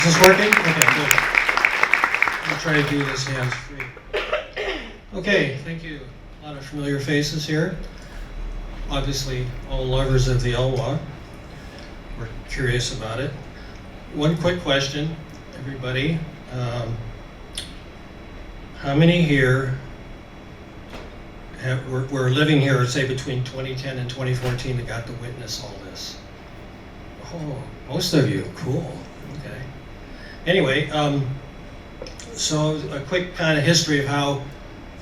Is this working? Okay, good. I'll try to do this hands-free. Okay, thank you. A lot of familiar faces here. Obviously, all lovers of the Elwha. We're curious about it. One quick question, everybody. How many here were living here, say, between 2010 and 2014 that got to witness all this? Oh, most of you. Cool. Okay. Anyway, so a quick kind of history of how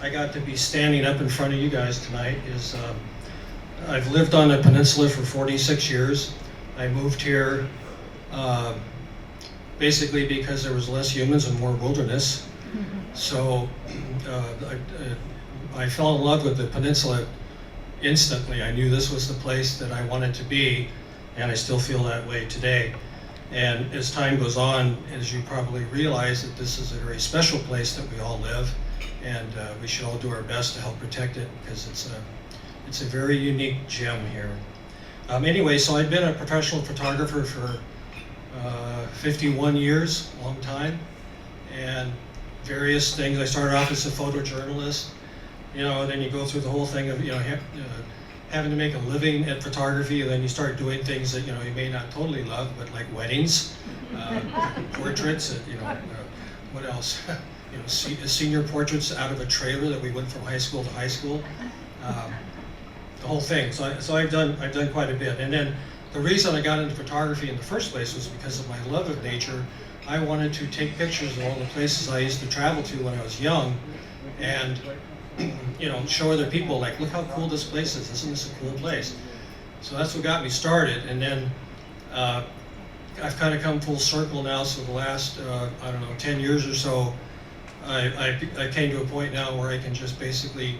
I got to be standing up in front of you guys tonight is I've lived on the peninsula for 46 years. I moved here basically because there was less humans and more wilderness. So I fell in love with the peninsula instantly. I knew this was the place that I wanted to be, and I still feel that way today. And as time goes on, as you probably realize, that this is a very special place that we all live, and we should all do our best to help protect it, because it's a very unique gem here. Anyway, so I've been a professional photographer for 51 years, a long time, and various things. I started off as a photojournalist, then you go through the whole thing of, having to make a living at photography, and then you start doing things that, you may not totally love, but like weddings, portraits, what else? Senior portraits out of a trailer that we went from high school to high school, the whole thing. So I've done quite a bit. And then the reason I got into photography in the first place was because of my love of nature. I wanted to take pictures of all the places I used to travel to when I was young, and show other people, like, look how cool this place is. Isn't this a cool place? So that's what got me started. And then I've kind of come full circle now. So the last 10 years or so, I came to a point now where I can just basically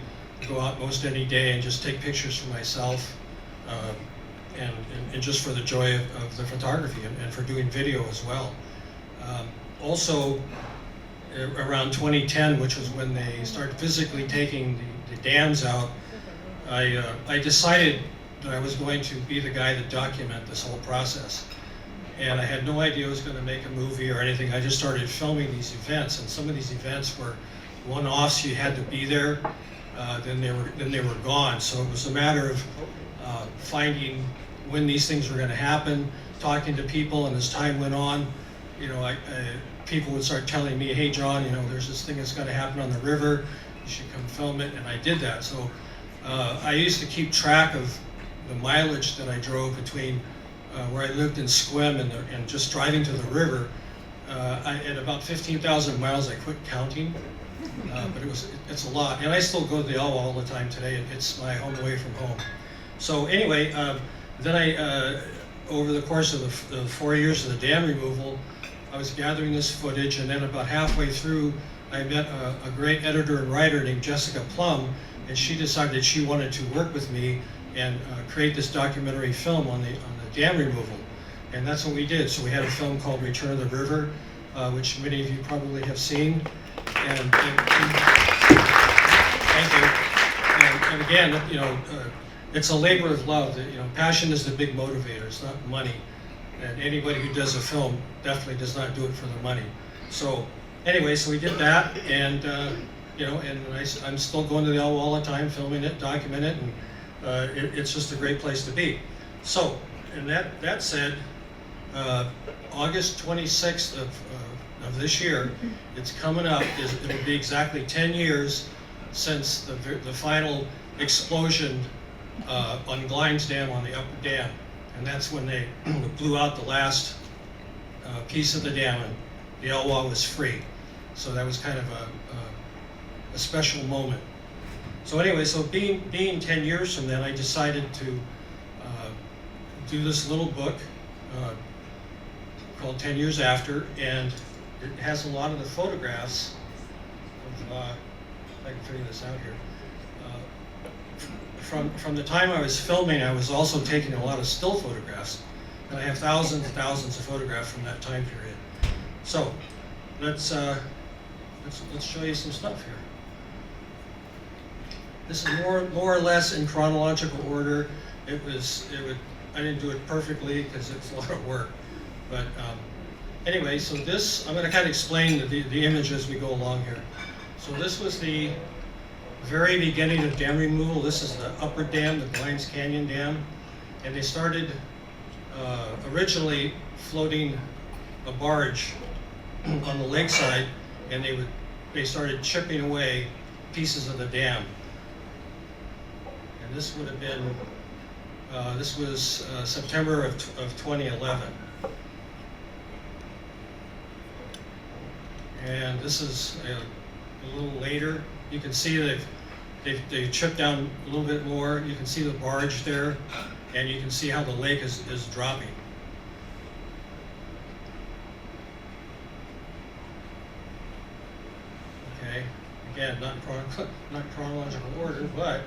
go out most any day and just take pictures for myself, and just for the joy of the photography, and for doing video as well. Also, around 2010, which was when they started physically taking the dams out, I decided that I was going to be the guy to document this whole process. And I had no idea I was going to make a movie or anything. I just started filming these events, and some of these events were one-offs. You had to be there, then they were gone. So it was a matter of finding when these things were going to happen, talking to people, and as time went on, people would start telling me, hey John, there's this thing that's going to happen on the river, you should come film it, and I did that. So I used to keep track of the mileage that I drove between where I lived in Sequim and just driving to the river. At about 15,000 miles, I quit counting, but it's a lot. And I still go to the Elwha all the time today. It's my home away from home. So anyway, then I, over the course of the 4 years of the dam removal, I was gathering this footage, and then about halfway through, I met a great editor and writer named Jessica Plum, and she decided that she wanted to work with me and create this documentary film on the dam removal. And that's what we did. So we had a film called Return of the River, which many of you probably have seen. And thank you. And again, it's a labor of love. Passion is the big motivator. It's not money. And anybody who does a film definitely does not do it for the money. So anyway, so we did that, and I'm still going to the Elwha all the time, filming it, documenting it, and it's just a great place to be. So, and that said, August 26th of this year, it's coming up. It'll be exactly 10 years since the final explosion on Glines Dam, on the upper dam. And that's when they blew out the last piece of the dam, and the Elwha was free. So that was kind of a special moment. So anyway, so being 10 years from then, I decided to do this little book called 10 Years After, and it has a lot of the photographs of, if I can figure this out here. From the time I was filming, I was also taking a lot of still photographs, and I have thousands and thousands of photographs from that time period. So let's show you some stuff here. This is more or less in chronological order. I didn't do it perfectly because it's a lot of work, but Anyway, so this, I'm going to kind of explain the image as we go along here. So this was the very beginning of dam removal. This is the upper dam, the Glines Canyon Dam. And they started originally floating a barge on the lakeside, and they started chipping away pieces of the dam. And this would have been, this was September of 2011. And this is a little later. You can see that they've chipped down a little bit more. You can see the barge there, and you can see how the lake is dropping. Okay, again, not in chronological order, but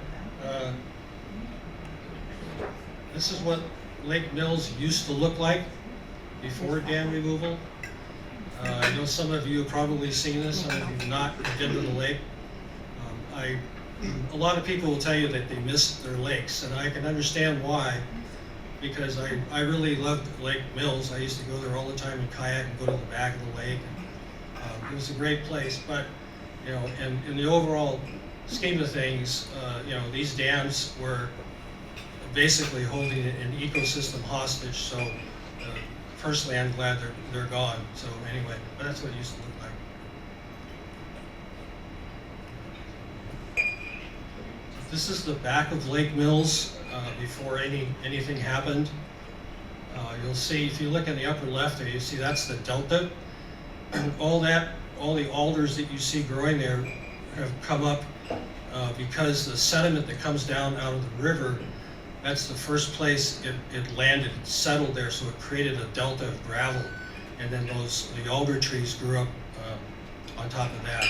this is what Lake Mills used to look like before dam removal. I know some of you have probably seen this, some of you have not been to the lake. A lot of people will tell you that they miss their lakes, and I can understand why, because I really loved Lake Mills. I used to go there all the time and kayak and go to the back of the lake. And, it was a great place, but you know, in the overall scheme of things, you know, these dams were basically holding an ecosystem hostage. So personally, I'm glad they're gone. So anyway, but that's what it used to look like. This is the back of Lake Mills before anything happened. You'll see, if you look in the upper left there, you see that's the delta. All the alders that you see growing there have come up because the sediment that comes down out of the river, that's the first place it landed, it settled there, so it created a delta of gravel, and then the alder trees grew up on top of that,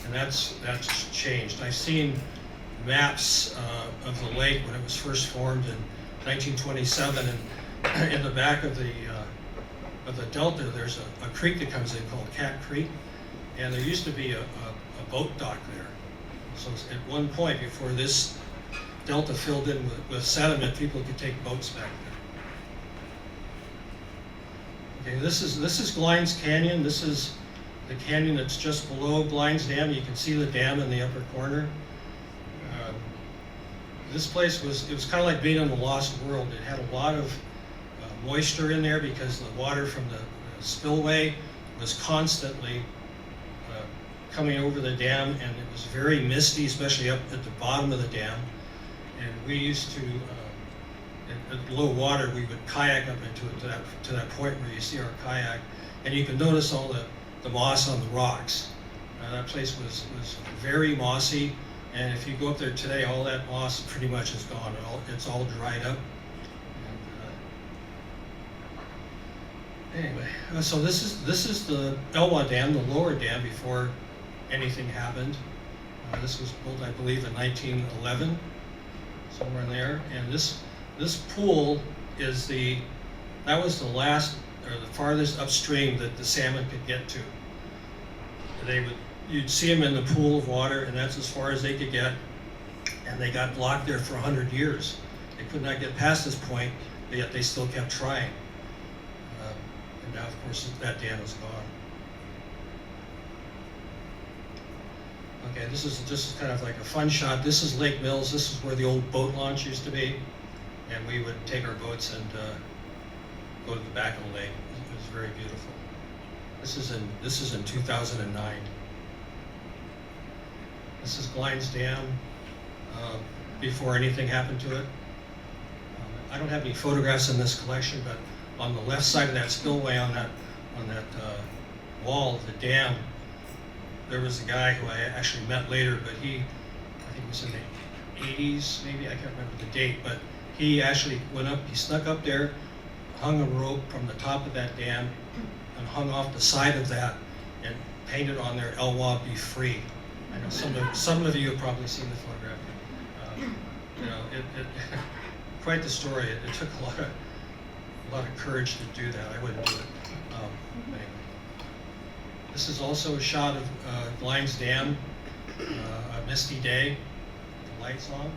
and that's changed. I've seen maps of the lake when it was first formed in 1927, and in the back of the delta, there's a creek that comes in called Cat Creek, and there used to be a boat dock there. So at one point, before this delta filled in with sediment, people could take boats back there. Okay, this is Glines Canyon. This is the canyon that's just below Glines Dam. You can see the dam in the upper corner. This place it was kind of like being in the lost world. It had a lot of moisture in there because the water from the spillway was constantly coming over the dam, and it was very misty, especially up at the bottom of the dam. And we used to, at low water, we would kayak up into it to that point where you see our kayak, and you can notice all the moss on the rocks. That place was very mossy, and if you go up there today, all that moss pretty much is gone. It's all dried up. And, anyway, so this is the Elwha Dam, the lower dam, before anything happened. This was built, I believe, in 1911. Somewhere in there, and this pool is that was the last or the farthest upstream that the salmon could get to. You'd see them in the pool of water, and that's as far as they could get, and they got blocked there for 100 years. They could not get past this point, but yet they still kept trying. And now, of course, that dam is gone. Okay, this is kind of like a fun shot. This is Lake Mills. This is where the old boat launch used to be, and we would take our boats and go to the back of the lake. It was very beautiful. This is in 2009. This is Glines Dam before anything happened to it. I don't have any photographs in this collection, but on the left side of that spillway on that wall of the dam, there was a guy who I actually met later, but I think it was in the 80s, maybe, I can't remember the date, but he actually he snuck up there, hung a rope from the top of that dam, and hung off the side of that, and painted on there, Elwha Be Free. I know some of you have probably seen the photograph. You know, quite the story. It took a lot of courage to do that. I wouldn't do it. Anyway. This is also a shot of Glines Dam, a misty day, the lights on.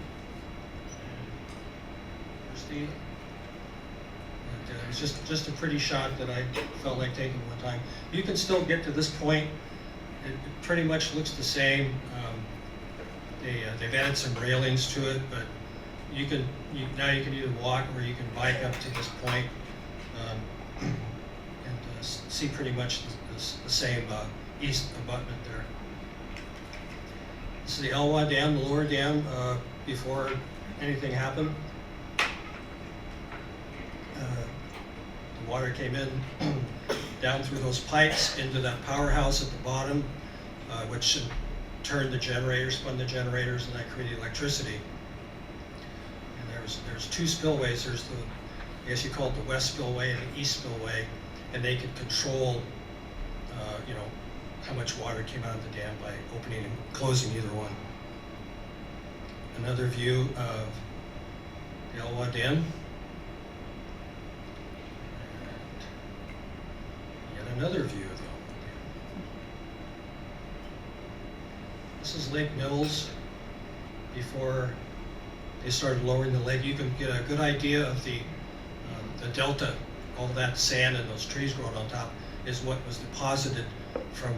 There's the it was just a pretty shot that I felt like taking one time. You can still get to this point. It pretty much looks the same. They've added some railings to it, but now you can either walk or you can bike up to this point, and see pretty much the same east abutment there. This is the Elwha Dam, the lower dam, before anything happened. The water came in down through those pipes into that powerhouse at the bottom, which turned the generators, spun the generators, and that created electricity. And there's two spillways. There's the, I guess you call it the west spillway and the east spillway, and they could control, how much water came out of the dam by opening and closing either one. Another view of the Elwha Dam. And yet another view of the Elwha Dam. This is Lake Mills before they started lowering the lake. You can get a good idea of the delta. All that sand and those trees growing on top is what was deposited from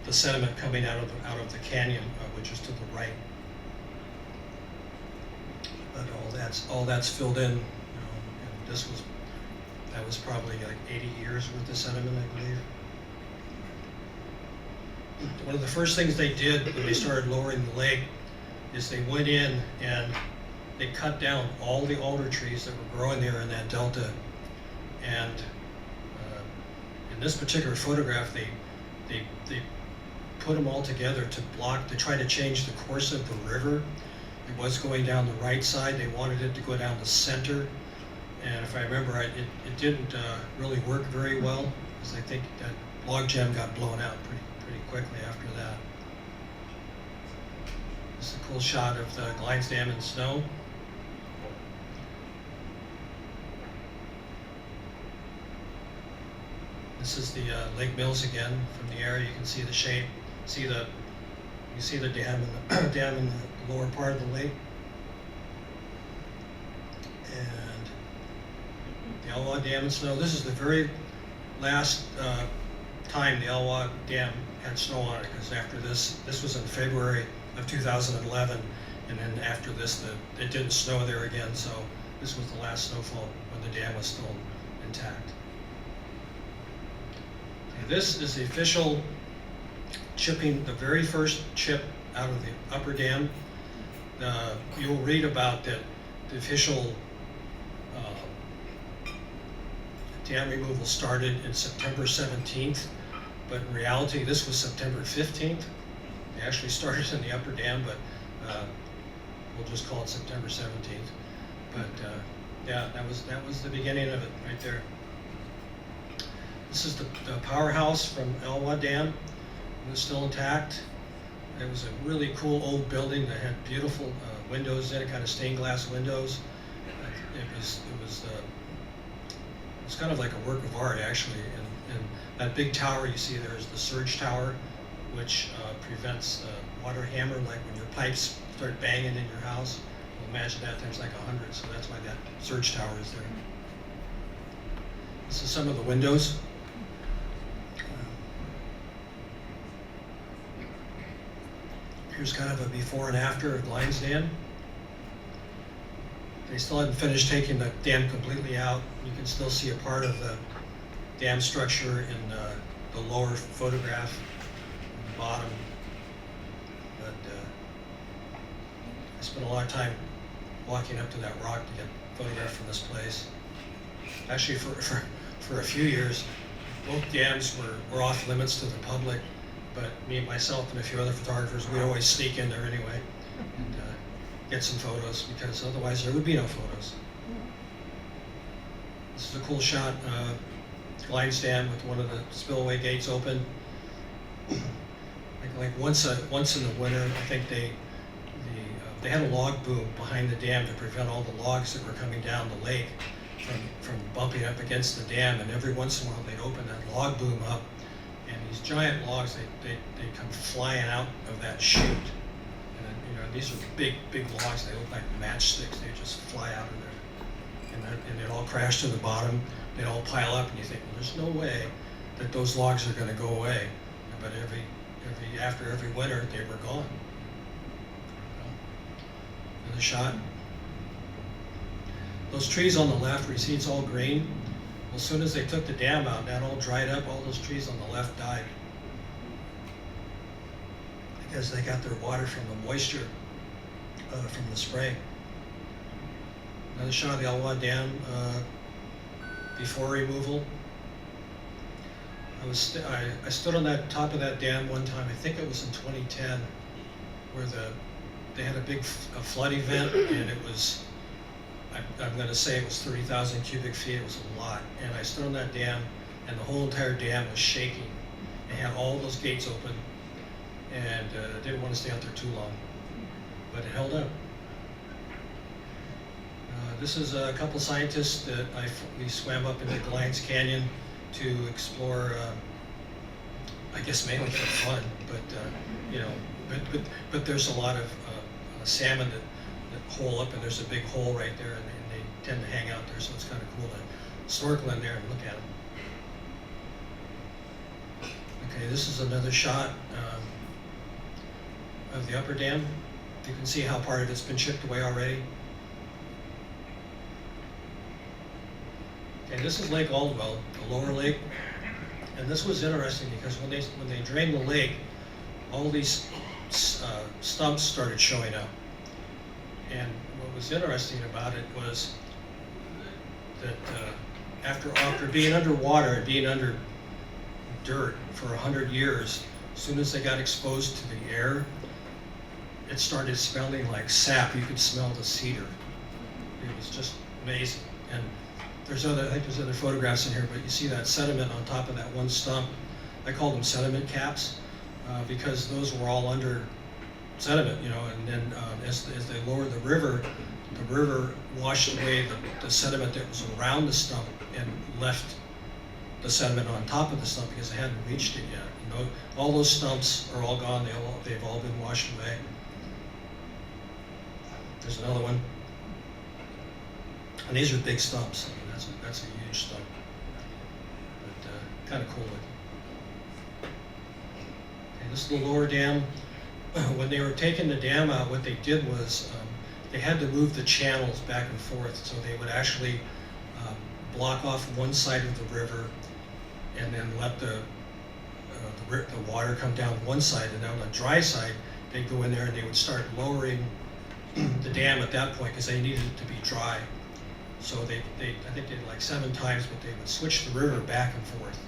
the sediment coming out of the canyon, which is to the right. But all that's filled in. And that was probably like 80 years worth of sediment, I believe. One of the first things they did when they started lowering the lake is they went in and they cut down all the alder trees that were growing there in that delta. And in this particular photograph, they put them all together to try to change the course of the river. It was going down the right side. They wanted it to go down the center. And if I remember right, it didn't really work very well, because I think that log jam got blown out pretty quickly after that. This is a cool shot of the Glines Dam in snow. This is the Lake Mills again from the air. You can see the shape. You see the dam in the lower part of the lake. And the Elwha Dam in snow. This is the very last time the Elwha Dam had snow on it, because after this was in February of 2011, and then after this it didn't snow there again, so this was the last snowfall when the dam was still intact. Okay, this is the official chipping, the very first chip out of the upper dam. You'll read about that the official dam removal started in September 17th, but in reality this was September 15th. They actually started in the upper dam, but we'll just call it September 17th. But yeah, that was the beginning of it right there. This is the powerhouse from Elwha Dam. It was still intact. It was a really cool old building that had beautiful windows in it, kind of stained glass windows. It was kind of like a work of art, actually. And that big tower you see there is the surge tower, which prevents water hammer, like when your pipes start banging in your house. Well, imagine that times like 100, so that's why that surge tower is there. This is some of the windows. Here's kind of a before and after of Glines Dam. They still hadn't finished taking the dam completely out. You can still see a part of the dam structure in the lower photograph on the bottom. But I spent a lot of time walking up to that rock to get photographed from this place. Actually, for a few years, both dams were off limits to the public. But me and myself and a few other photographers, we'd always sneak in there anyway and get some photos, because otherwise there would be no photos. This is a cool shot, Glines Dam with one of the spillway gates open. Like once in the winter, I think they had a log boom behind the dam to prevent all the logs that were coming down the lake from bumping up against the dam, and every once in a while they'd open that log boom up. And these giant logs, they come flying out of that chute. And these are big logs. They look like matchsticks. They just fly out of there. and it all crashed to the bottom. They'd all pile up, and you think, well, there's no way that those logs are going to go away. But after every winter, they were gone. Another shot. Those trees on the left, where you see it's all green, well, as soon as they took the dam out, that all dried up, all those trees on the left died. Because they got their water from the moisture from the spray. Another shot of the Elwha Dam before removal. I stood on that top of that dam one time, I think it was in 2010, where they had a big flood event, and it was, I'm going to say it was 30,000 cubic feet. It was a lot. And I stood on that dam, and the whole entire dam was shaking. It had all those gates open, and didn't want to stay out there too long, but it held up. This is a couple scientists that we swam up into Glines Canyon to explore, I guess mainly for fun, but you know, but there's a lot of salmon that hole up, and there's a big hole right there, and they tend to hang out there, so it's kind of cool to snorkel in there and look at them. Okay, this is another shot of the upper dam. You can see how part of it's been chipped away already. Okay, this is Lake Aldwell, the lower lake, and this was interesting because when they drained the lake, all these stumps started showing up. And what was interesting about it was that after being underwater and being under dirt for 100 years, as soon as they got exposed to the air, it started smelling like sap. You could smell the cedar. It was just amazing. And I think there's other photographs in here, but you see that sediment on top of that one stump. I call them sediment caps because those were all under sediment, you know, and then as they lowered the river washed away the sediment that was around the stump and left the sediment on top of the stump because they hadn't reached it yet. You know, all those stumps are all gone. They've all been washed away. There's another one. And these are big stumps. I mean, that's a huge stump. But kind of cool looking. Okay, this is the lower dam. When they were taking the dam out, what they did was they had to move the channels back and forth, so they would actually block off one side of the river and then let the water come down one side, and on the dry side they'd go in there and they would start lowering the dam at that point because they needed it to be dry. So I think they did like 7 times, but they would switch the river back and forth.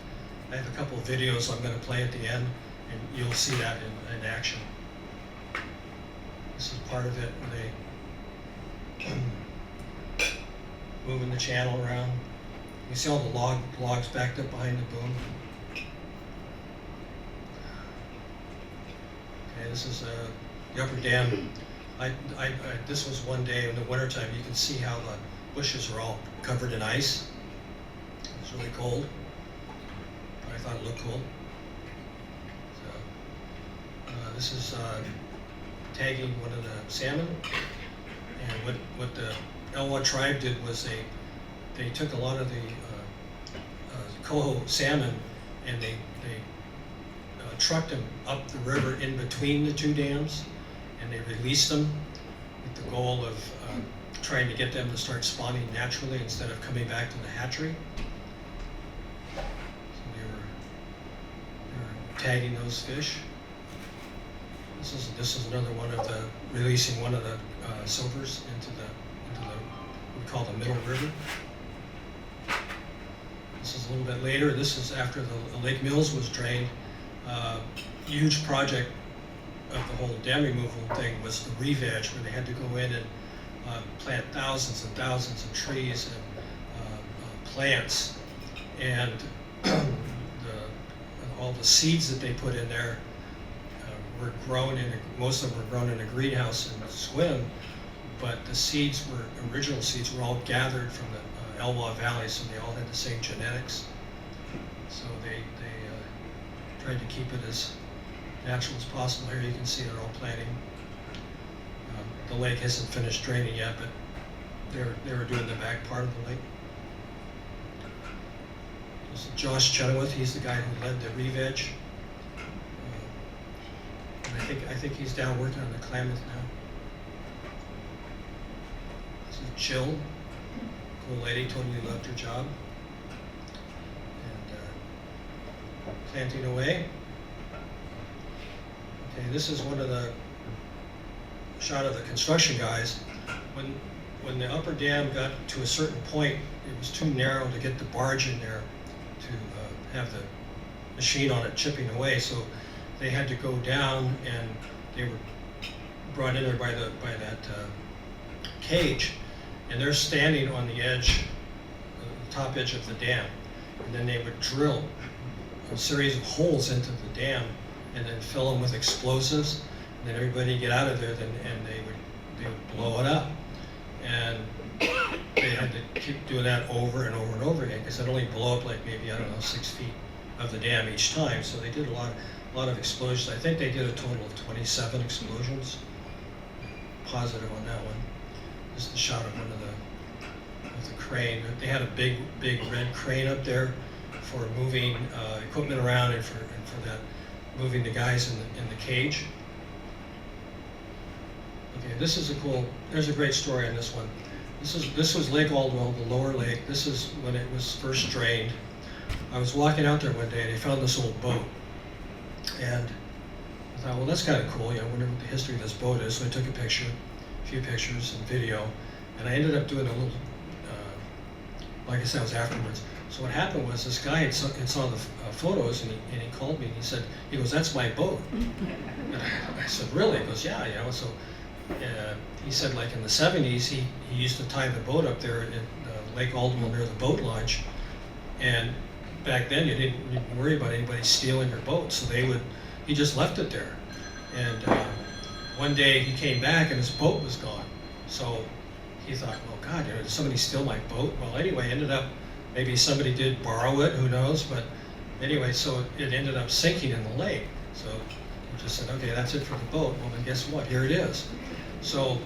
I have a couple of videos I'm going to play at the end, and you'll see that in action. This is part of it where they moving the channel around. You see all the logs backed up behind the boom. Okay, this is the upper dam. This was one day in the wintertime. You can see how the bushes are all covered in ice. It's really cold, but I thought it looked cool. So this is tagging one of the salmon, and what the Elwha tribe did was they took a lot of the coho salmon and they trucked them up the river in between the 2 dams, and they released them with the goal of trying to get them to start spawning naturally instead of coming back to the hatchery. So they were tagging those fish. This is another one of the releasing one of the silvers into the what we call the middle river. This is a little bit later. This is after the Lake Mills was drained. Huge project of the whole dam removal thing was the re-veg, where they had to go in and plant thousands and thousands of trees and plants, and all the seeds that they put in there were grown most of them were grown in a greenhouse in Swim, but the original seeds were all gathered from the Elwha Valley, so they all had the same genetics. So they tried to keep it as natural as possible. Here you can see they're all planting. The lake hasn't finished draining yet, but They were doing the back part of the lake. This is Josh Chenoweth. He's the guy who led the Rev-Edge. And I think he's down working on the Klamath now. This is Jill, cool lady, totally loved her job. And planting away. Okay, this is one of the shot of the construction guys. When the upper dam got to a certain point, it was too narrow to get the barge in there to have the machine on it chipping away. So they had to go down, and they were brought in there by that cage, and they're standing on the edge, the top edge of the dam, and then they would drill a series of holes into the dam, and then fill them with explosives, and then everybody would get out of there, and they would blow it up, and they had to keep doing that over and over and over again, because it only blow up like maybe, I don't know, 6 feet of the dam each time. So they did a lot of explosions. I think they did a total of 27 explosions. Positive on that one. This is the shot of one of the crane. They had a big red crane up there for moving equipment around, and for that, moving the guys in the cage. Okay, this is there's a great story on this one. This was Lake Aldwell, the lower lake. This is when it was first drained. I was walking out there one day, and I found this old boat. And I thought, well, that's kind of cool. I wonder what the history of this boat is. So I took a few pictures and video, and I ended up doing a little, like I said, it was afterwards. So what happened was this guy had saw the photos, and he called me, and he goes, that's my boat. And I said, really? He goes, yeah, So he said, like in the 70s, he used to tie the boat up there at Lake Aldwell near the boat launch, and back then you didn't worry about anybody stealing your boat, so he just left it there. And one day he came back and his boat was gone. So he thought, well, God, did somebody steal my boat? Well, anyway, ended up, maybe somebody did borrow it, who knows? But anyway, so it ended up sinking in the lake. So he just said, okay, that's it for the boat. Well, then guess what? Here it is. So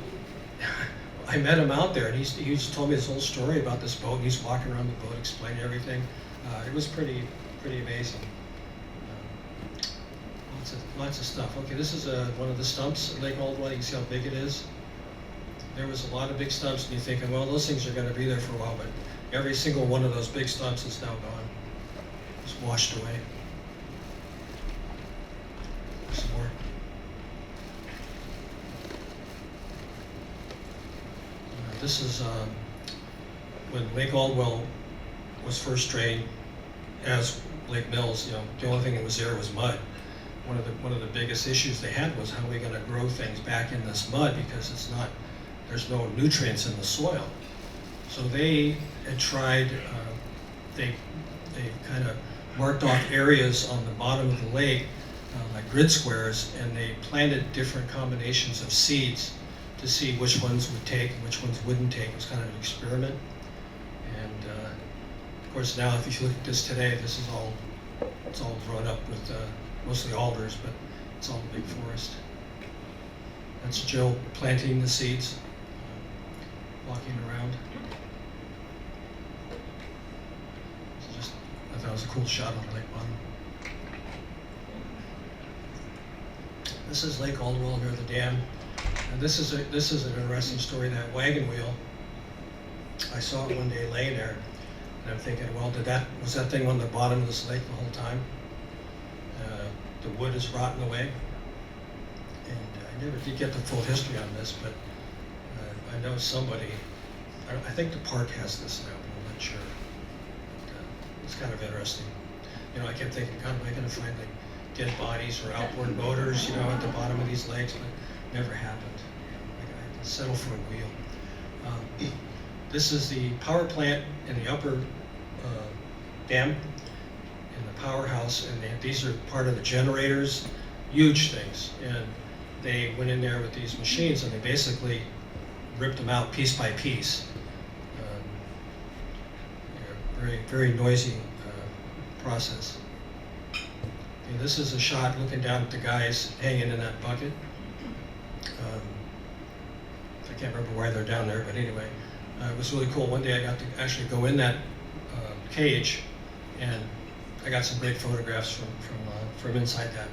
I met him out there, and he just told me this whole story about this boat, and he's walking around the boat explaining everything. It was pretty amazing. Lots of stuff. Okay, this is one of the stumps at Lake Aldwell. You can see how big it is. There was a lot of big stumps, and you're thinking, well, those things are going to be there for a while, but every single one of those big stumps is now gone. Just washed away. Some more. This is when Lake Aldwell was first drained as Lake Mills. The only thing that was there was mud. One of the biggest issues they had was how are we going to grow things back in this mud, because there's no nutrients in the soil. So they had tried. They kind of marked off areas on the bottom of the lake, like grid squares, and they planted different combinations of seeds to see which ones would take and which ones wouldn't take. It was kind of an experiment. And of course now, if you look at this today, it's all grown up with mostly alders, but it's all big forest. That's Joe planting the seeds, walking around. I thought it was a cool shot of the lake bottom. This is Lake Aldwell near the dam. And this is an interesting story. That wagon wheel, I saw it one day laying there, and I'm thinking, well, was that thing on the bottom of this lake the whole time? The wood is rotting away, and I never did get the full history on this, but I know somebody. I think the park has this now, but I'm not sure. But, it's kind of interesting. I kept thinking, God, am I going to find like dead bodies or outboard motors, at the bottom of these lakes? But it never happened. I had to settle for a wheel. This is the power plant in the upper dam, in the powerhouse, and these are part of the generators, huge things. And they went in there with these machines, and they basically ripped them out piece by piece. Very, very noisy process. And this is a shot looking down at the guys hanging in that bucket. I can't remember why they're down there, but anyway, It was really cool. One day I got to actually go in that cage, and I got some great photographs from inside that.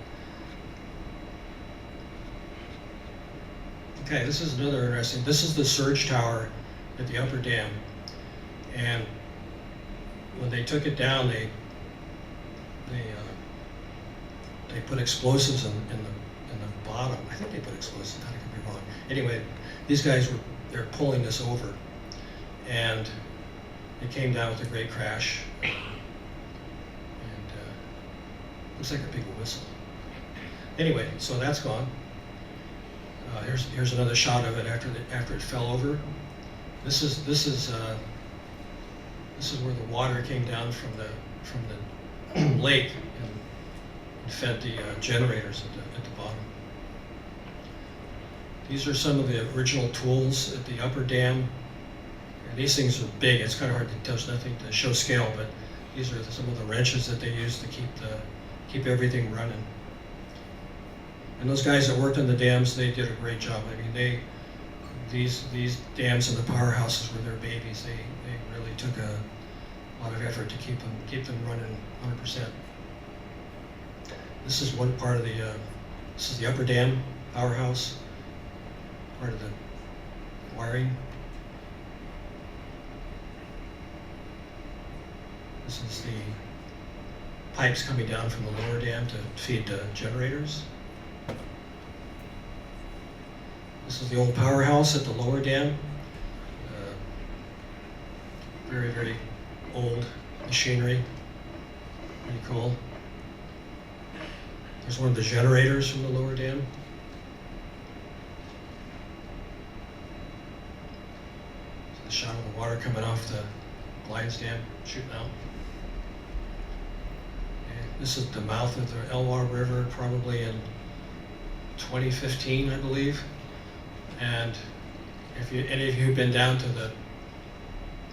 Okay, this is another interesting. This is the surge tower at the upper dam, and when they took it down, they put explosives in the bottom. I think they put explosives. I could be wrong. Anyway, these guys they're pulling this over, and it came down with a great crash. And looks like a big whistle. Anyway, so that's gone. Here's another shot of it after it fell over. This is where the water came down from the lake and fed the generators at the bottom. These are some of the original tools at the upper dam. And these things are big. It's kind of hard to touch, nothing to show scale, but these are some of the wrenches that they use to keep everything running. And those guys that worked on the dams, they did a great job. I mean, these dams and the powerhouses were their babies. They really took a lot of effort to keep them running 100%. This is one part of this is the upper dam powerhouse, part of the wiring. This is the pipes coming down from the lower dam to feed the generators. This is the old powerhouse at the lower dam. Very, very old machinery. Pretty cool. There's one of the generators from the lower dam. It's a shot of the water coming off the Blinds Dam, shooting out. And this is the mouth of the Elwha River, probably in 2015, I believe. And if any of you have been down to the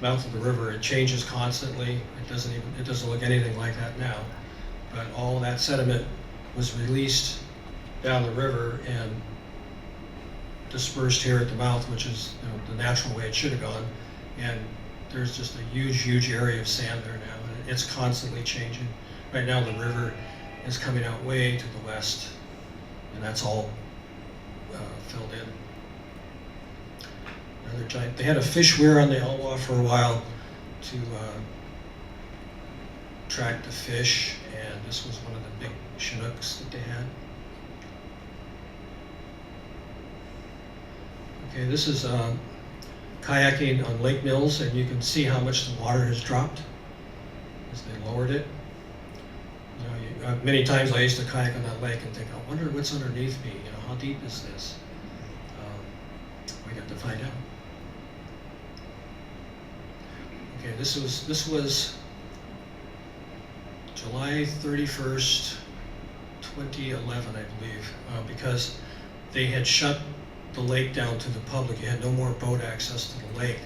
mouth of the river, it changes constantly. It doesn't look anything like that now. But all that sediment was released down the river and dispersed here at the mouth, which is the natural way it should have gone. And there's just a huge, huge area of sand there now, and it's constantly changing. Right now, the river is coming out way to the west, and that's all filled in. Another giant. They had a fish weir on the Elwha for a while to track the fish, and this was one of the big Chinooks that they had. Okay, this is kayaking on Lake Mills, and you can see how much the water has dropped as they lowered it. Many times I used to kayak on that lake and think, I wonder what's underneath me. How deep is this? We got to find out. Okay, this was July 31st, 2011, I believe, because they had shut the lake down to the public. You had no more boat access to the lake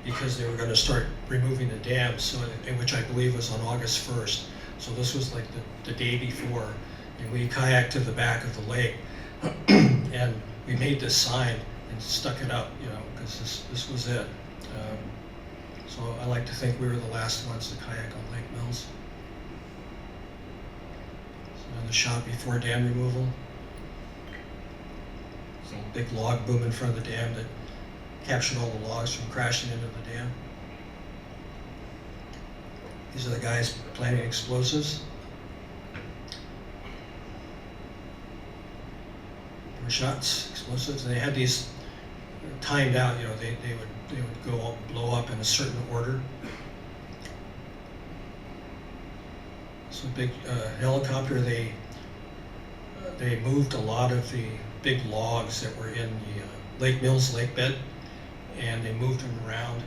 because they were going to start removing the dams, so, which I believe was on August 1st. So this was like the day before, and we kayaked to the back of the lake, and we made this sign and stuck it up, because this was it. So I like to think we were the last ones to kayak on Lake Mills. So another shot before dam removal. There's a big log boom in front of the dam that captured all the logs from crashing into the dam. These are the guys planting explosives. More shots, explosives, and they had these timed out. They would go blow up in a certain order. So big helicopter. They moved a lot of the big logs that were in the Lake Mills lake bed, and they moved them around.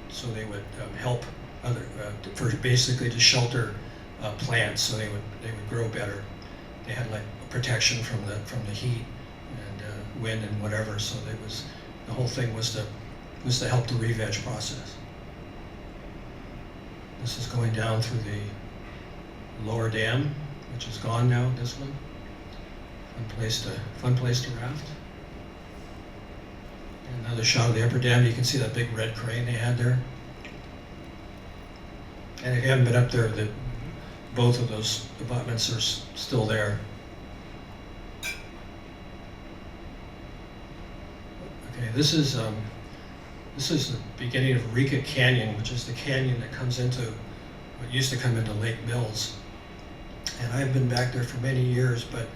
So they would help for basically to shelter plants, so they would grow better. They had like protection from the heat and wind and whatever. So the whole thing was to help the re-veg process. This is going down through the lower dam, which is gone now. This one, fun place to raft. Another shot of the upper dam. You can see that big red crane they had there. And if you haven't been up there, both of those abutments are still there. Okay, this is the beginning of Rika Canyon, which is the canyon that comes into what used to come into Lake Mills. And I've been back there for many years, but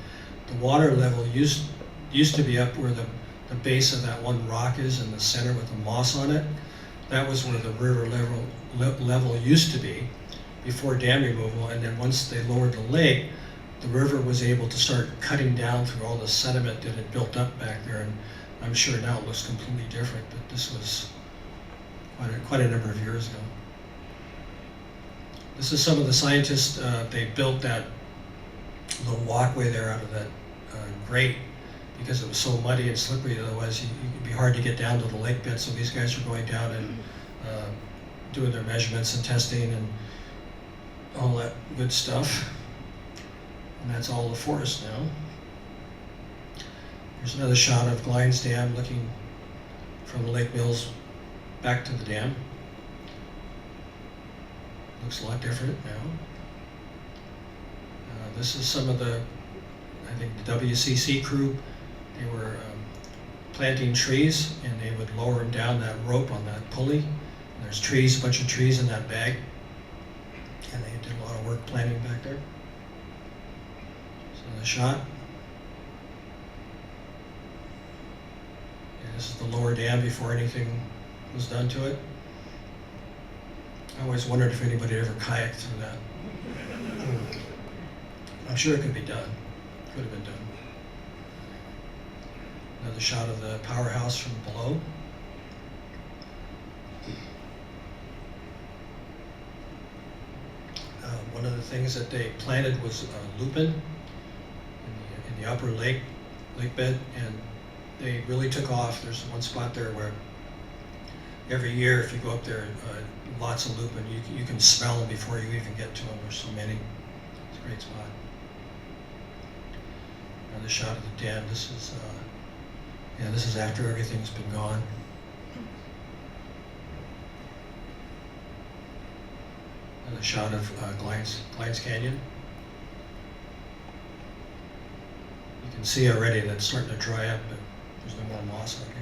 the water level used to be up where the base of that one rock is in the center with the moss on it. That was where the river level used to be before dam removal, and then once they lowered the lake, the river was able to start cutting down through all the sediment that had built up back there, and I'm sure now it looks completely different, but this was quite a number of years ago. This is some of the scientists, they built that little walkway there out of that grate because it was so muddy and slippery, otherwise it'd be hard to get down to the lake bed, so these guys are going down and doing their measurements and testing and all that good stuff. And that's all the forest now. Here's another shot of Glines Dam looking from the Lake Mills back to the dam. Looks a lot different now. This is some of the, I think the WCC crew, they were planting trees and they would lower them down that rope on that pulley. And there's trees, a bunch of trees in that bag. And they did a lot of work planting back there. So the shot. And this is the lower dam before anything was done to it. I always wondered if anybody ever kayaked through that. I'm sure it could be done. Could have been done. Another shot of the powerhouse from below. One of the things that they planted was lupin in the upper lake bed, and they really took off. There's one spot there where every year, if you go up there, lots of lupin. You can smell them before you even get to them. There's so many. It's a great spot. Another shot of the dam. This is after everything's been gone. Another shot of Glines Canyon. You can see already that it's starting to dry up, but there's no more moss on it.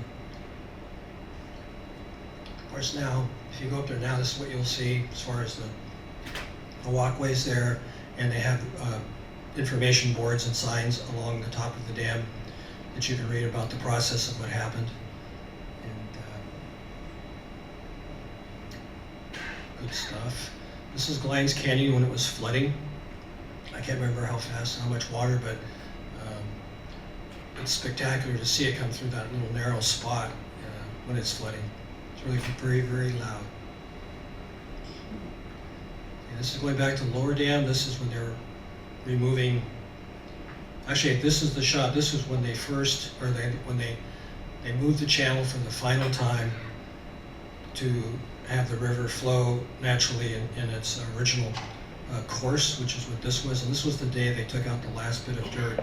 Of course, now, if you go up there now, this is what you'll see as far as the walkways there, and they have information boards and signs along the top of the dam that you can read about the process of what happened. And good stuff. This is Glines Canyon when it was flooding. I can't remember how fast, how much water, but it's spectacular to see it come through that little narrow spot when it's flooding. It's really very, very loud. Okay, this is going back to the lower dam. This is when they're removing. Actually, this is the shot. This was when they first, or when they moved the channel for the final time to have the river flow naturally in its original course, which is what this was. And this was the day they took out the last bit of dirt,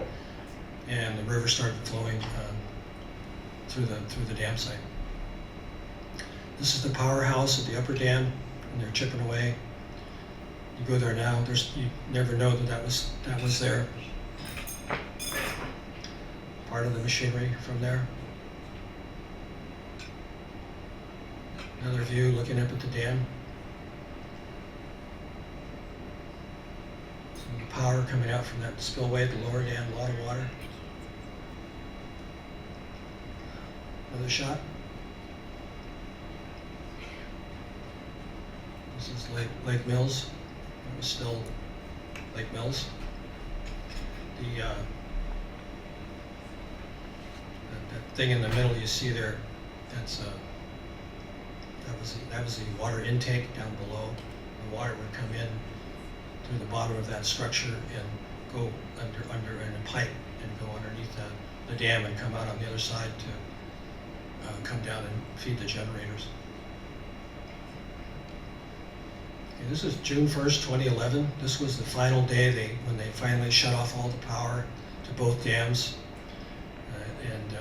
and the river started flowing through the dam site. This is the powerhouse at the upper dam, and they're chipping away. You go there now, you never know that was there. Part of the machinery from there. Another view looking up at the dam. Some power coming out from that spillway at the lower dam, a lot of water. Another shot. This is Lake Mills. It was still Lake Mills. That thing in the middle you see there, that was the water intake down below. The water would come in through the bottom of that structure and go under in a pipe and go underneath the dam and come out on the other side to come down and feed the generators. Okay, this is June 1st, 2011. This was the final day when they finally shut off all the power to both dams. And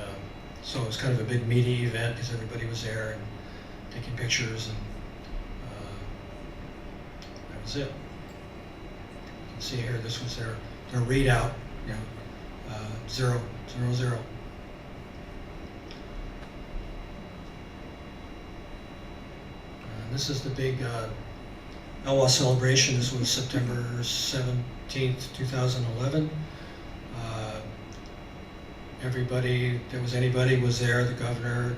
So it was kind of a big media event because everybody was there and taking pictures, and that was it. You can see here, this was their readout, 0, 0, 0. This is the big Elwha celebration. This was September 17th, 2011. Everybody, if there was anybody, was there. The governor,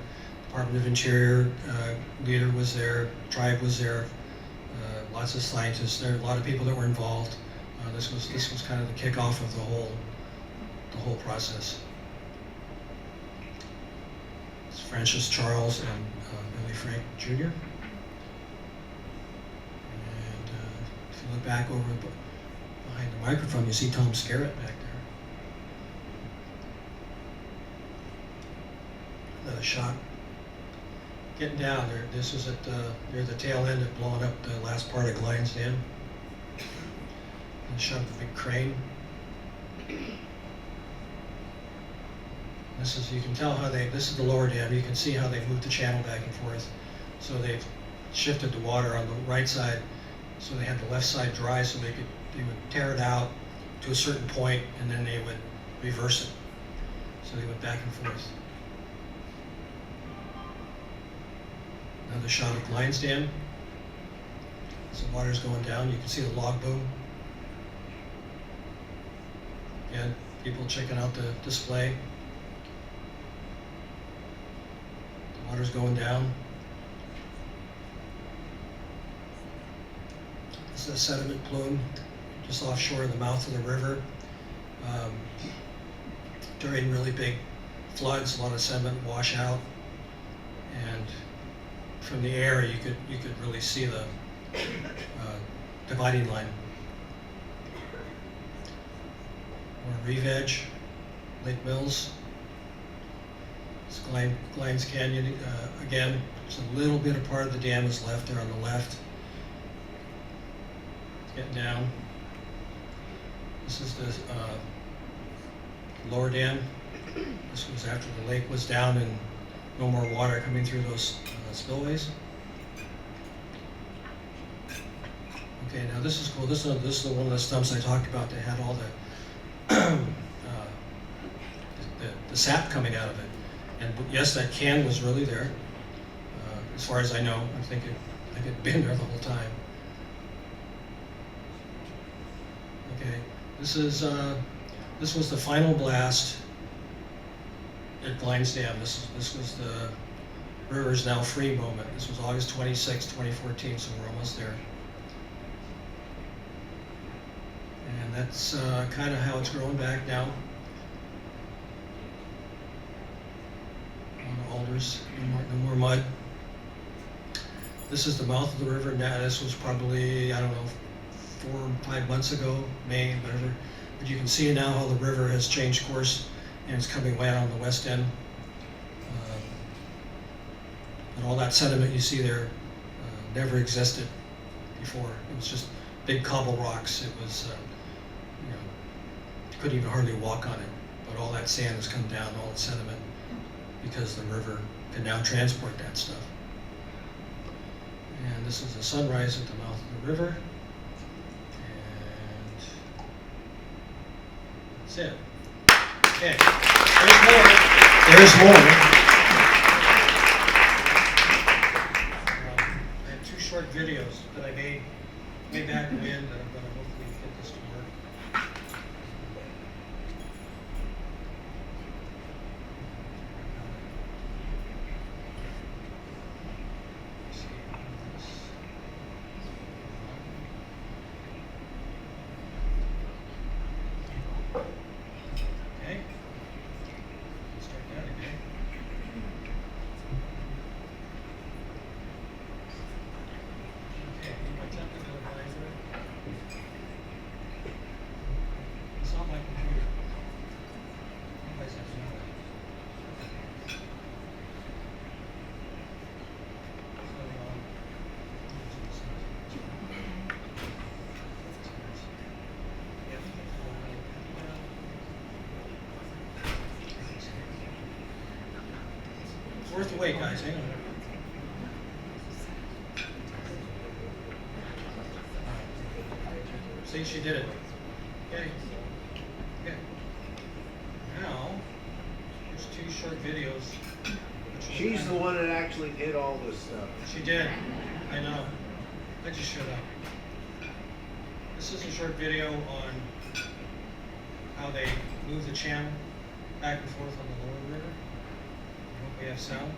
Department of Interior leader was there, tribe was there, lots of scientists there, a lot of people that were involved. This was kind of the kickoff of the whole process. It's Francis Charles and Billy Frank Jr. If you look back over behind the microphone, you see Tom Skerritt back there. Another shot. Getting down there. This was at near the tail end of blowing up the last part of Glines Dam. And shot the big crane. This is, you can tell how this is the lower dam. You can see how they moved the channel back and forth. So they've shifted the water on the right side. So they had the left side dry, so they would tear it out to a certain point, and then they would reverse it. So they went back and forth. Another shot of Glines Dam. As the water's going down, you can see the log boom. Again, people checking out the display. The water's going down. This is a sediment plume just offshore in the mouth of the river. During really big floods, a lot of sediment wash out, and from the air you could really see the dividing line. Or Reeve Edge, Lake Mills. It's Glines Canyon again. Just a little bit of part of the dam is left there on the left. Getting down. This is the lower dam. This was after the lake was down and no more water coming through those spillways. Okay, now this is cool. This is one of the stumps I talked about that had all the sap coming out of it. And yes, that can was really there. As far as I know, I think it'd been there the whole time. Okay, this was the final blast at Glines Dam. This was the river's now free moment. This was August 26, 2014, so we're almost there. And that's kind of how it's growing back now. On the alders, no more mud. This is the mouth of the river. Now, this was probably, I don't know, 4 or 5 months ago, May, whatever. But you can see now how the river has changed course and it's coming way out on the west end. And all that sediment you see there never existed before. It was just big cobble rocks. It was, you couldn't even hardly walk on it. But all that sand has come down, all the sediment, because the river can now transport that stuff. And this is the sunrise at the mouth of the river. That's it. Okay. There's more. I have 2 short videos that I made back when, that I'm going to hopefully get this to work. to wait, guys. Hang on. See, she did it. Okay. Okay. Now, here's 2 short videos. She's the one that actually did all this stuff. She did. I know. I just shut up. This is a short video on how they move the channel back and forth on the lower river. I hope we have sound.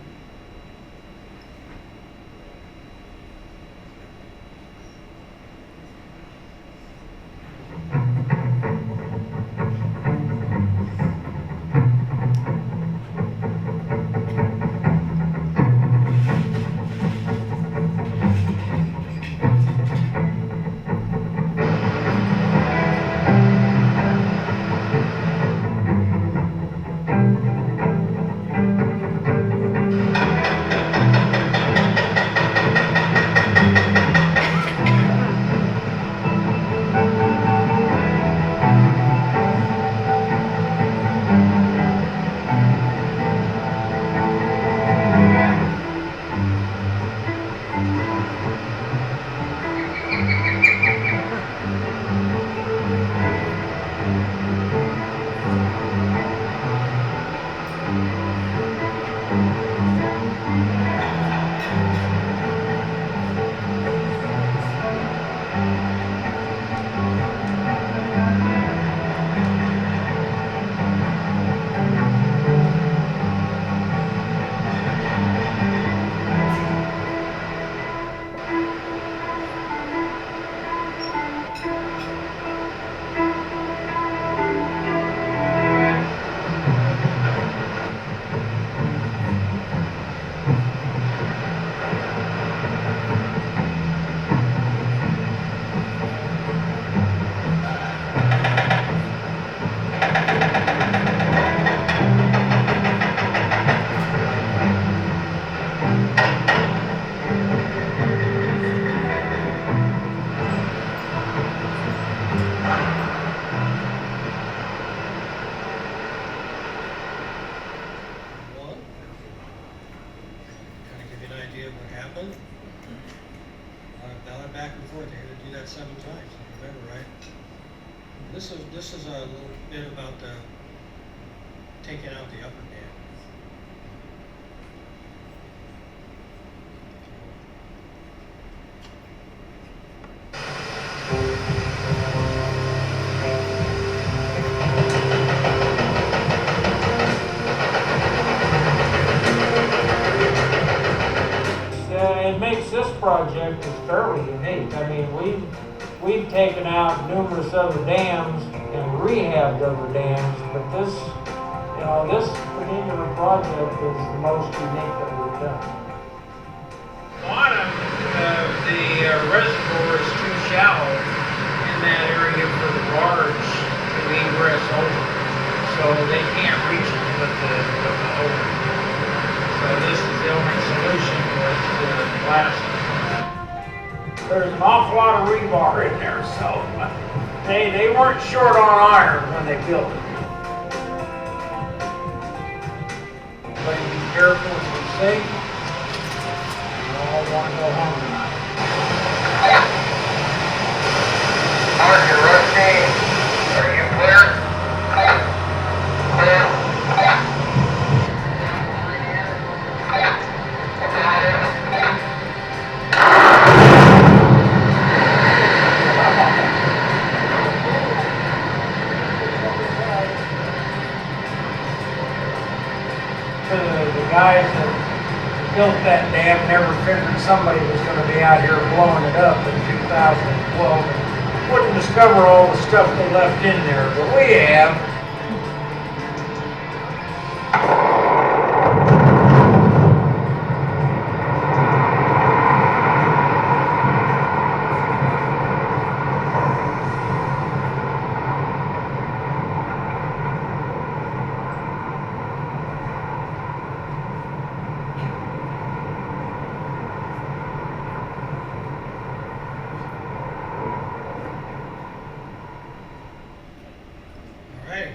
Back and forth. They had to do that 7 times, if I remember right. This is a little bit about taking out the upper dam. It makes this project is fairly unique. I mean, we've taken out numerous other dams and rehabbed other dams, but this particular project is the most unique that we've done. Bottom of the reservoir is too shallow in that area for the barge to egress over, so they can't reach it with the hose. So this is the only solution was plastic. There's an awful lot of rebar in there, so they weren't short on iron when they built it. But be careful and be safe. You all want to go home tonight. Roger, Rusty. Are you clear? Clear. The guys that built that dam never figured somebody was going to be out here blowing it up in 2012 and wouldn't discover all the stuff they left in there, but we have. All right.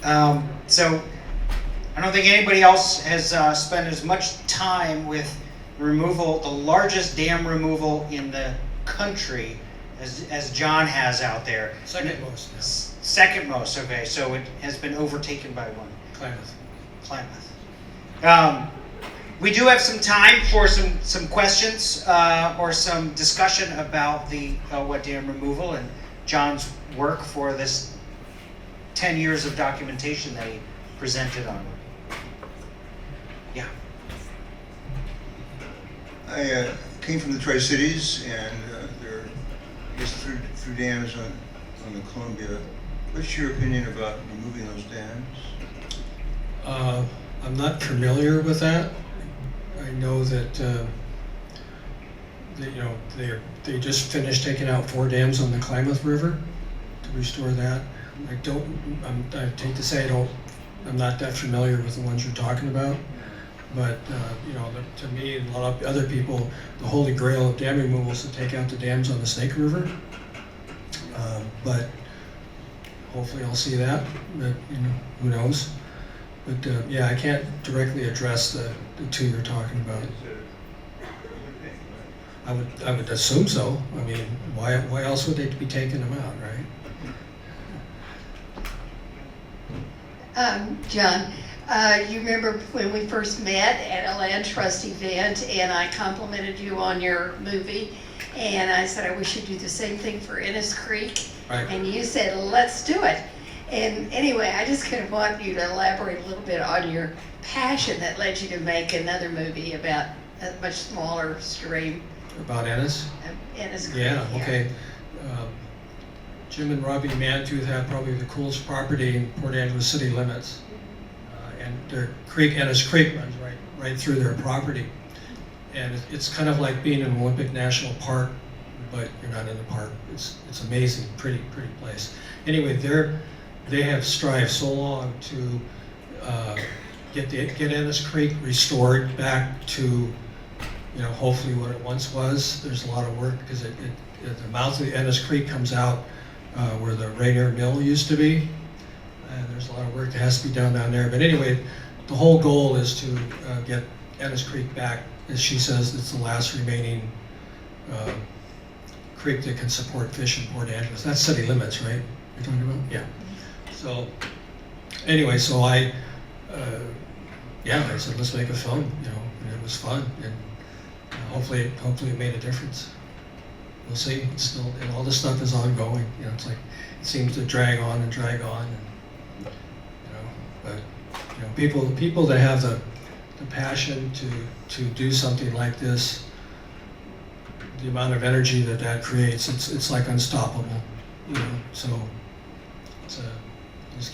So I don't think anybody else has spent as much time with removal, the largest dam removal in the country as John has out there. Second most, yeah. Second most, okay, so it has been overtaken by one. Klamath. We do have some time for some questions or some discussion about the Elwha Dam removal and John's work for this 10 years of documentation that he presented on. Yeah. I came from the Tri-Cities, and there are, I guess, through dams on the Columbia. What's your opinion about removing those dams? I'm not familiar with that. I know that they just finished taking out 4 dams on the Klamath River to restore that. I hate to say I'm not that familiar with the ones you're talking about, but to me and a lot of other people, the holy grail of dam removal is to take out the dams on the Snake River. But hopefully I'll see that. But who knows? But yeah, I can't directly address the 2 you're talking about. I would assume so. I mean, why else would they be taking them out, right? John, you remember when we first met at a land trust event and I complimented you on your movie and I said I wish you'd do the same thing for Ennis Creek, Right. and you said let's do it. And anyway, I just kind of want you to elaborate a little bit on your passion that led you to make another movie about a much smaller stream, About Ennis? Ennis Creek. Yeah, okay. Jim and Robbie Mantooth have probably the coolest property in Port Angeles city limits. And their creek, Ennis Creek, runs right through their property. And it's kind of like being in an Olympic National Park, but you're not in the park. It's amazing, pretty place. Anyway, they have strived so long to get Ennis Creek restored back to hopefully what it once was. There's a lot of work because the mouth of the Ennis Creek comes out where the Rainier Mill used to be, and there's a lot of work that has to be done down there. But anyway, the whole goal is to get Ennis Creek back. As she says, it's the last remaining creek that can support fish in Port Angeles. That's city limits, right? You're talking about? Yeah. So anyway, so I said let's make a film, and it was fun, and hopefully it made a difference. We'll see. It's still, and all this stuff is ongoing. It's like it seems to drag on, and but people that have the passion to do something like this, the amount of energy that creates, it's like unstoppable. So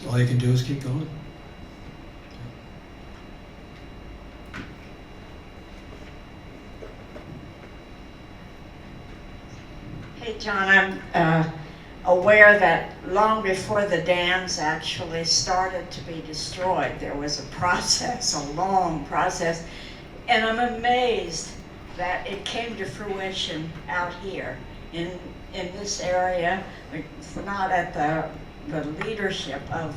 all you can do is keep going. Hey, John, I'm aware that long before the dams actually started to be destroyed, there was a process, a long process, and I'm amazed that it came to fruition out here in this area. It's not at the leadership of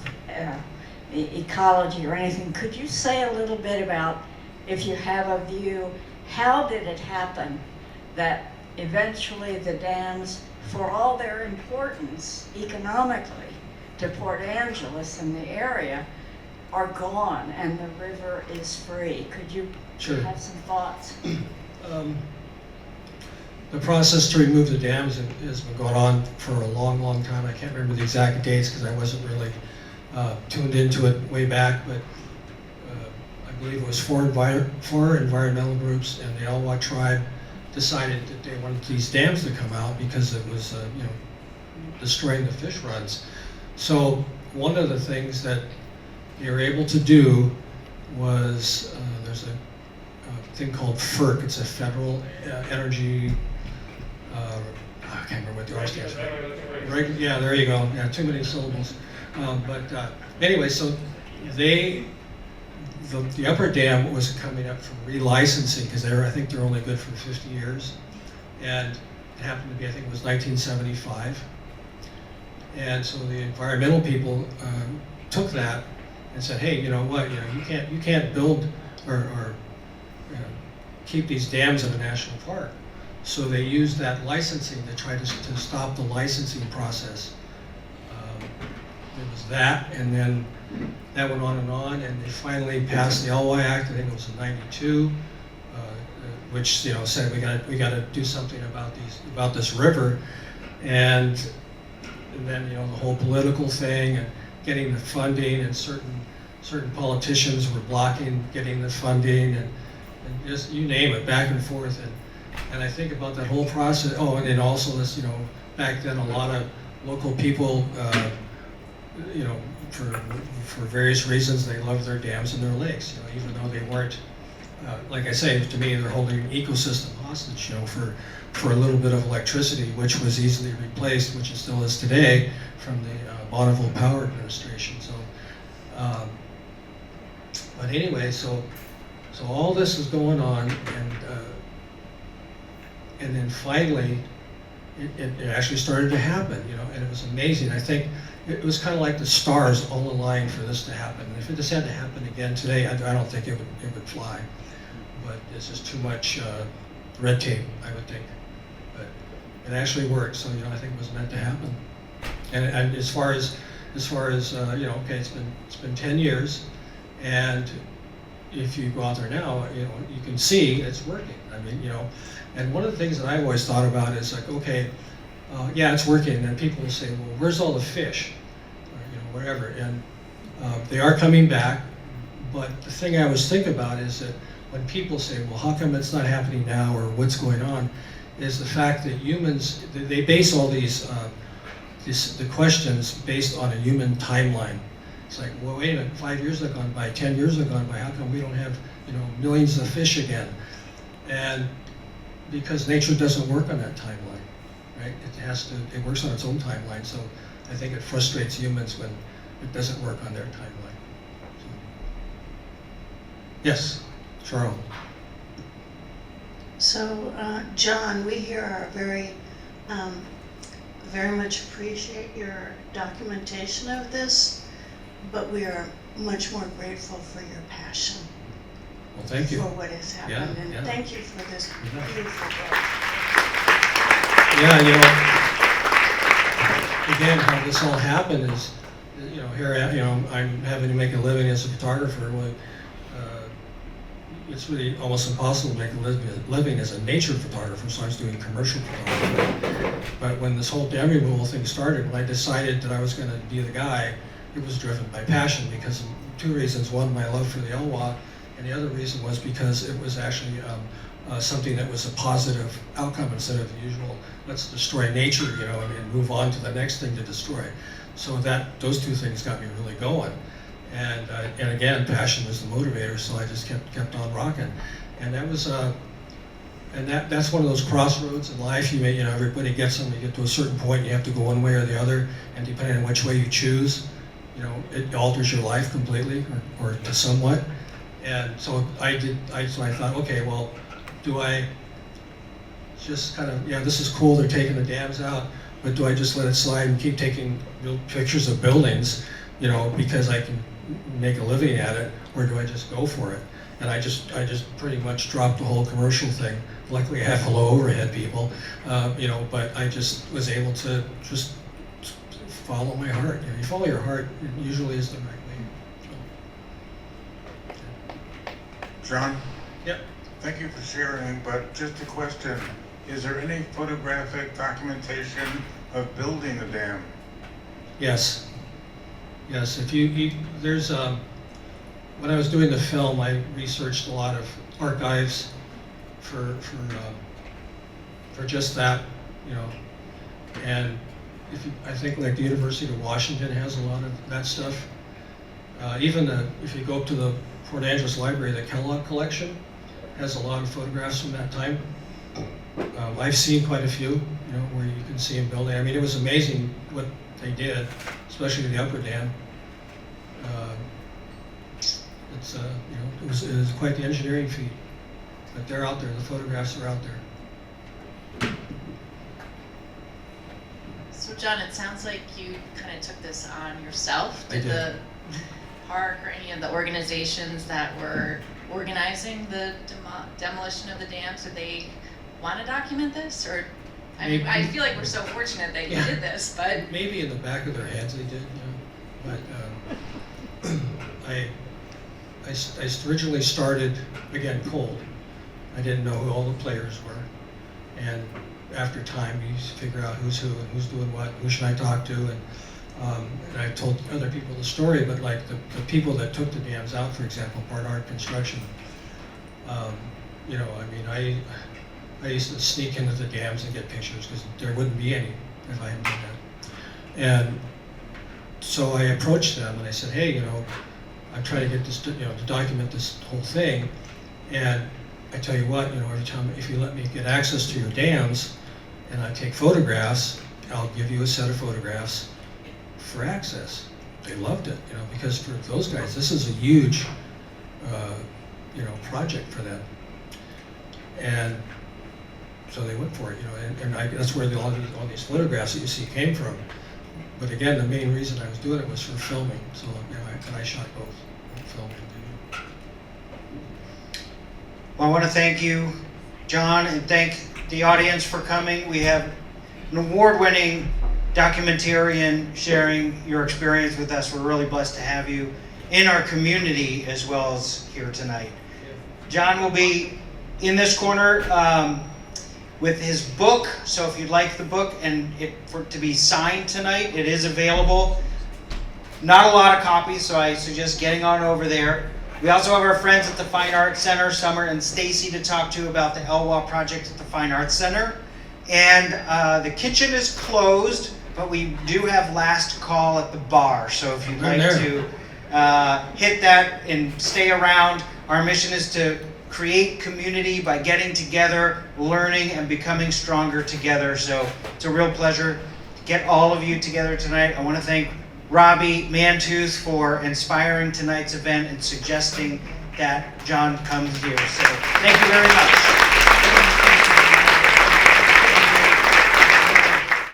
ecology or anything. Could you say a little bit about, if you have a view, how did it happen that eventually the dams, for all their importance economically to Port Angeles and the area, are gone and the river is free? Could you have some thoughts? The process to remove the dams has been going on for a long time. I can't remember the exact dates because I wasn't really tuned into it way back, but I believe it was four environmental groups and the Elwha tribe decided that they wanted these dams to come out because it was destroying the fish runs. So one of the things that they were able to do was there's a thing called FERC. It's a Federal Energy. I can't remember what the R stands for. Yeah, there you go. Yeah, too many syllables. But anyway, so the upper dam was coming up for relicensing because I think they're only good for 50 years, and it happened to be, I think it was 1975. And so the environmental people took that and said, hey, you know what, you can't build or keep these dams in a national park. So they used that licensing to try to stop the licensing process. It was that, and then that went on, and they finally passed the Elwha Act. I think it was in '92, which said we got to do something about this river, and then the whole political thing and getting the funding, and certain politicians were blocking getting the funding, and just you name it, back and forth, and I think about that whole process. Oh, and then also this, back then a lot of local people, for various reasons, they loved their dams and their lakes, even though they weren't, like I say, to me, they're holding an ecosystem hostage, for a little bit of electricity, which was easily replaced, which it still is today, from the Bonneville Power Administration. So, but anyway, so all this is going on, and then finally, it actually started to happen, and it was amazing. I think it was kind of like the stars all aligned for this to happen. And if this had to happen again today, I don't think it would fly. But it's just too much red tape, I would think. But it actually worked, so I think it was meant to happen. And as far as okay, it's been 10 years, and if you go out there now, you can see it's working. I mean, and one of the things that I always thought about is like, okay, yeah, it's working, and then people will say, well, where's all the fish, or whatever, and they are coming back. But the thing I always think about is that when people say, well, how come it's not happening now, or what's going on, is the fact that humans, they base all these the questions based on a human timeline. It's like, well, wait a minute, 5 years have gone by, 10 years have gone by, how come we don't have, millions of fish again? And because nature doesn't work on that timeline, right? It works on its own timeline, so I think it frustrates humans when it doesn't work on their timeline. So. Yes, Charles. So, John, we here are very much appreciate your documentation of this, but we are much more grateful for your passion. Well, thank you. For what has happened, Yeah. and thank you for this beautiful book. Yeah, again, how this all happened is, here, I'm having to make a living as a photographer. It's really almost impossible to make a living as a nature photographer, so I was doing commercial photography. But when this whole dam removal thing started, when I decided that I was going to be the guy, it was driven by passion because of two reasons. One, my love for the Elwha, and the other reason was because it was actually something that was a positive outcome instead of the usual, let's destroy nature, and move on to the next thing to destroy. So those two things got me really going. And again, passion was the motivator, so I just kept on rocking. And that was, that's one of those crossroads in life. Everybody gets them. You get to a certain point, you have to go one way or the other, and depending on which way you choose, it alters your life completely, or to somewhat. And so I thought, okay, well, do I just kind of, this is cool, they're taking the dams out, but do I just let it slide and keep taking pictures of buildings, because I can make a living at it, or do I just go for it? And I just pretty much dropped the whole commercial thing. Luckily I have low overhead people, but I just was able to just follow my heart. You follow your heart, it usually is the right way. So. John? Yep. Thank you for sharing, but just a question. Is there any photographic documentation of building a dam? Yes. Yes, there's, when I was doing the film, I researched a lot of archives for just that, and I think like the University of Washington has a lot of that stuff. Even if you go up to the Port Angeles Library, the Kellogg collection has a lot of photographs from that time. I've seen quite a few, where you can see them building. I mean, it was amazing what they did, especially the upper dam. It was quite the engineering feat. But they're out there. The photographs are out there. So So John, it sounds like you kind of took this on yourself. I did. The park or any of the organizations that were organizing the demolition of the dams, did they want to document this? Or I mean, I feel like we're so fortunate that you Yeah. did this, but Maybe in the back of their heads they did, but I originally started, again, cold. I didn't know who all the players were. And after time, you figure out who's who and who's doing what, who should I talk to, and I told other people the story, but like the people that took the dams out, for example, Barnard Construction, you know, I mean, I used to sneak into the dams and get pictures because there wouldn't be any if I hadn't done that. And so I approached them and I said, hey, you know, I'm trying to get this, you know, to document this whole thing, and I tell you what, you know, every time, if you let me get access to your dams and I take photographs, I'll give you a set of photographs for access. They loved it, you know, because for those guys, this is a huge, you know, project for them. And so they went for it, you know, and that's where all these photographs that you see came from. But again, the main reason I was doing it was for filming, so you know, I shot both, film and video. Well, I want to thank you, John, and thank the audience for coming. We have an award-winning documentarian sharing your experience with us. We're really blessed to have you in our community as well as here tonight. John will be in this corner with his book, so if you'd like the book and for it to be signed tonight, it is available. Not a lot of copies, so I suggest getting on over there. We also have our friends at the Fine Arts Center, Summer and Stacy, to talk to about the Elwha project at the Fine Arts Center. And the kitchen is closed, but we do have last call at the bar. So if you'd like to hit that and stay around, our mission is to create community by getting together, learning, and becoming stronger together. So it's a real pleasure to get all of you together tonight. I want to thank Robbie Mantooth for inspiring tonight's event and suggesting that John comes here. So thank you very much.